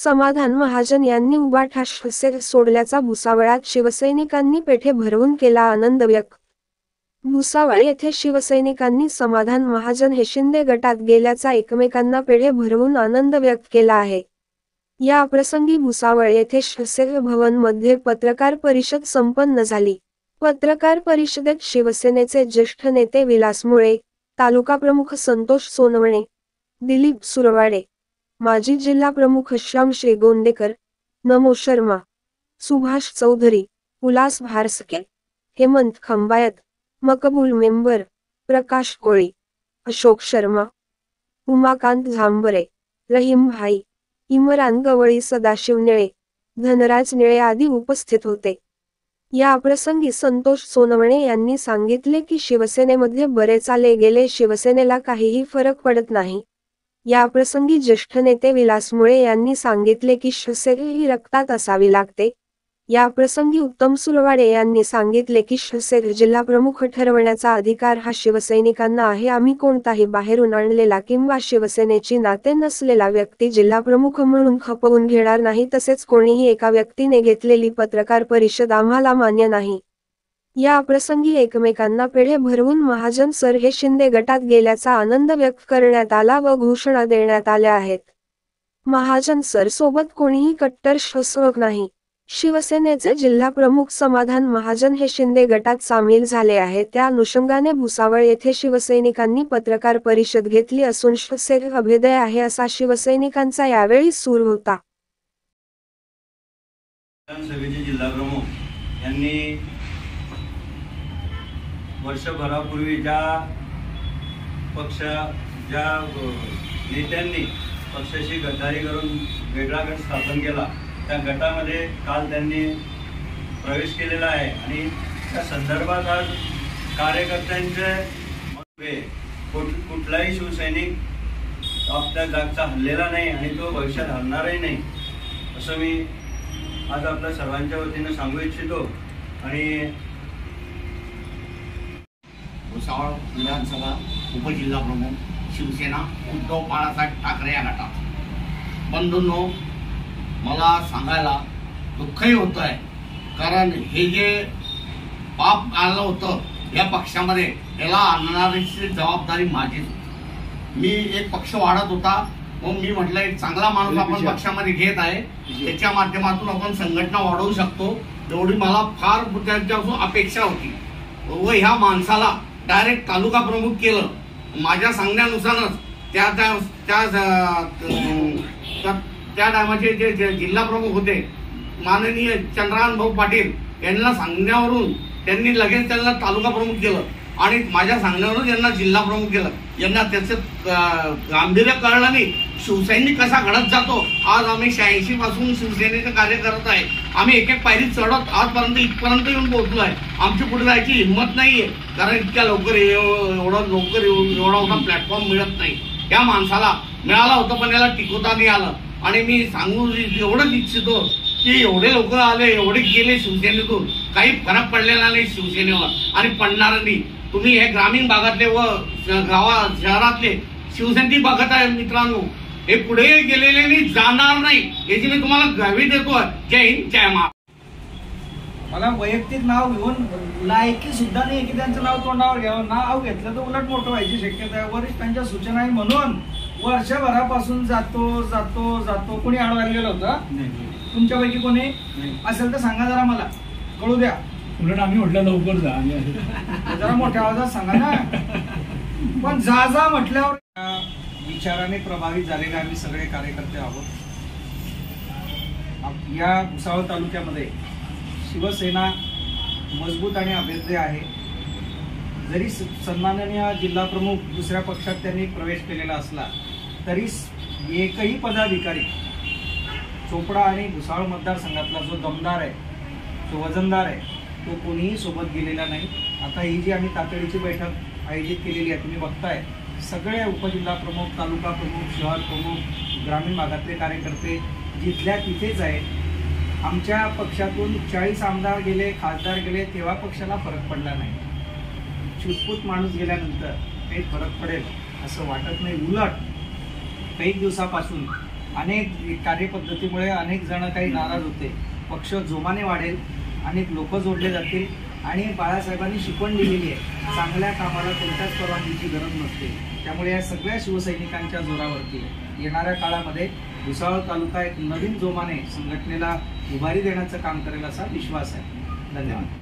समाधान महाजन यांनी उबाठा सोडल्याचा भुसावळात शिवसैनिकांनी पेठे भरवून केला आनंद व्यक्त। भुसावळ येथे शिवसैनिकांनी समाधान महाजन हे शिंदे गटात गेल्याचा एकमेकांना पेढे भरवून आनंद व्यक्त केला आहे। या प्रसंगी भुसावळ येथे शिवसेना भवन मध्ये पत्रकार परिषद संपन्न झाली। पत्रकार परिषदेत शिवसेनेचे ज्येष्ठ नेते विलास मुळे, तालुका प्रमुख संतोष सोनवणे, दिलीप सुरवाडे, माजी जिल्हा प्रमुख श्याम श्रीगोंदेकर, नमो शर्मा, सुभाष चौधरी, उल्हास भारसके, हेमंत खंबायत, मकबूल मेंबर, प्रकाश कोळी, अशोक शर्मा, उमाकांत झांबरे, रहीम भाई, इमरान गवळी, सदाशिव निळे, धनराज निळे आदी उपस्थित होते। या प्रसंगी संतोष सोनवणे यांनी सांगितले की शिवसेनेमध्ये बरेच आले गेले, शिवसेनेला काहीही फरक पडत नाही। या प्रसंगी ज्येष्ठ नेते विलास मुळे यांनी सांगितले की शिवसेना ही रक्तात असावी लागते। या प्रसंगी उत्तम सुरवाडे यांनी सांगितले की शिवसेना जिल्हा प्रमुख ठरवण्याचा अधिकार हा शिवसैनिकांना आहे। आम्ही कोणताही बाहेरून आणलेला किंवा शिवसेनेची नाते नसलेला व्यक्ती जिल्हा प्रमुख म्हणून खपवून घेणार नाही, तसेच कोणीही एका व्यक्तीने घेतलेली पत्रकार परिषद आम्हाला मान्य नाही। या प्रसंगी एकमेकांना पेढे भरवून महाजन सर हे शिंदे गटात गेल्याचा आनंद व्यक्त करण्यात आला व घोषणा देण्यात आल्या आहेत। महाजन सर सोबत कोणीही कट्टर शिवसैनिक नाही। शिवसेनेचे जिल्हा प्रमुख समाधान महाजन हे शिंदे गटात सामील झाले आहेत। त्या अनुषंगाने भुसावळ येथे शिवसैनिकांनी पत्रकार परिषद घेतली असून शिवसेना अभेद्य आहे असा शिवसैनिकांचा यावेळी सूर होता। सभेचे जिल्हा प्रमुख यांनी वर्षभरापूर्वी ज्या नेत्यांनी पक्षाशी गद्दारी करून वेगळा गट स्थापन केला, त्या गटामध्ये काल त्यांनी प्रवेश केलेला आहे आणि त्या संदर्भात आज कार्यकर्त्यांचे कुठलाही शिवसैनिक आपल्या जागचा हल्लेला नाही आणि तो भविष्यात हलणारही नाही असं मी आज आपल्या सर्वांच्या वतीने सांगू इच्छितो। आणि भुसावळ विधानसभा उपजिल्हा प्रमुख शिवसेना उद्धव बाळासाहेब ठाकरे या गटात बंधूंनो, मला सांगायला दुःखही होत आहे, कारण हे जे पाप आलं होतं या पक्षामध्ये याला आणण्याची जबाबदारी माझीच होती। मी एक पक्ष वाढत होता मग मी म्हटलं एक चांगला माणूस आपण पक्षामध्ये घेत आहे, त्याच्या माध्यमातून आपण संघटना वाढवू शकतो, एवढी मला फार त्याच्यापासून अपेक्षा होती व ह्या माणसाला डायरेक्ट तालुका प्रमुख केलं। माझ्या सांगण्यानुसारच त्या टायमाचे जे जिल्हा प्रमुख होते माननीय चंद्रकांत भाऊ पाटील यांना सांगण्यावरून त्यांनी लगेच त्यांना तालुका प्रमुख केलं आणि माझ्या सांगण्यावरून यांना जिल्हा प्रमुख केलं। यांना त्याचं गांभीर्य कळलं नाही, शिवसैनिक कसा घडत जातो। आज आम्ही 86 पासून शिवसेनेचं कार्य करत आहे, आम्ही एक एक पायरी चढत आजपर्यंत इथपर्यंत येऊन पोहोचलो आहे। आमची पुढे जायची हिंमत नाहीये, कारण इतक्या लवकर एवढा मोठा प्लॅटफॉर्म मिळत नाही। या माणसाला मिळाला होता पण याला टिकवता नाही आलं आणि मी सांगू एवढंच इच्छितो की एवढे लोक आले, एवढे गेले शिवसेनेतून, काही फरक पडलेला नाही शिवसेनेवर आणि पडणार नाही। तुम्ही हे ग्रामीण भागातले व शहरातले शिवसैनिक बघत आहे मित्रांनो, हे पुढे गेलेले नाही, जाणार नाही, याची मी तुम्हाला ग्वाही देतोय। जय हिंद, जय महाराष्ट्र। मला वैयक्तिक नाव घेऊन लायकी सुद्धा नाही की त्यांचं नाव तोंडावर घ्यावं, नाव घेतलं तर उलट मोठं व्हायची शक्यता आहे। वरिष्ठांच्या सूचना आहे म्हणून वर्षभरापासून जातो कोणी अडवायला गेलं होतं तुमच्यापैकी कोणी असेल तर सांगा, जरा मला कळू द्या। उलट आम्ही म्हटलं लवकर जा, जरा मोठ्या आवाजात सांगा ना। पण जा म्हटल्यावर विचाराने प्रभावित झालेले आम्ही सगळे कार्यकर्ते आहोत। या भुसावळ तालुक्यामध्ये शिवसेना मजबूत आणि अभेद्य आहे। जरी सन्माननीय जिल्हा प्रमुख दुसऱ्या पक्षात त्यांनी प्रवेश केलेला असला तरी एकही पदाधिकारी चोपडा आणि भुसावळ मतदारसंघातला जो दमदार आहे, जो वजनदार आहे, तो कोणीही सोबत गेलेला नाही। आता ही जी आम्ही तातडीची बैठक आयोजित केलेली आहे, तुम्ही बघताय सगळे उपजिल्हा प्रमुख, तालुका प्रमुख, शहर प्रमुख, ग्रामीण भागातले कार्यकर्ते जिथल्या तिथेच आहेत। आमच्या पक्षातून 40 आमदार गेले, खासदार गेले, तेव्हा पक्षाला फरक पडला नाही। चुटपुट माणूस गेल्यानंतर काही फरक पडेल असं वाटत नाही। उलट काही दिवसापासून अनेक कार्यपद्धतीमुळे अनेक जण काही नाराज होते. पक्ष जोमाने वाढेल, अनेक लोक जोडले जातील आणि बाळासाहेबांनी शिकवण दिलेली आहे, चांगल्या कामाला कोणत्याच परवानगीची गरज नसते. त्यामुळे या सगळ्या शिवसैनिकांच्या जोरावरती येणाऱ्या काळामध्ये भुसावळ तालुका एक नवीन जोमाने संघटनेला उभारी देण्याचं काम करेल असा विश्वास आहे. धन्यवाद.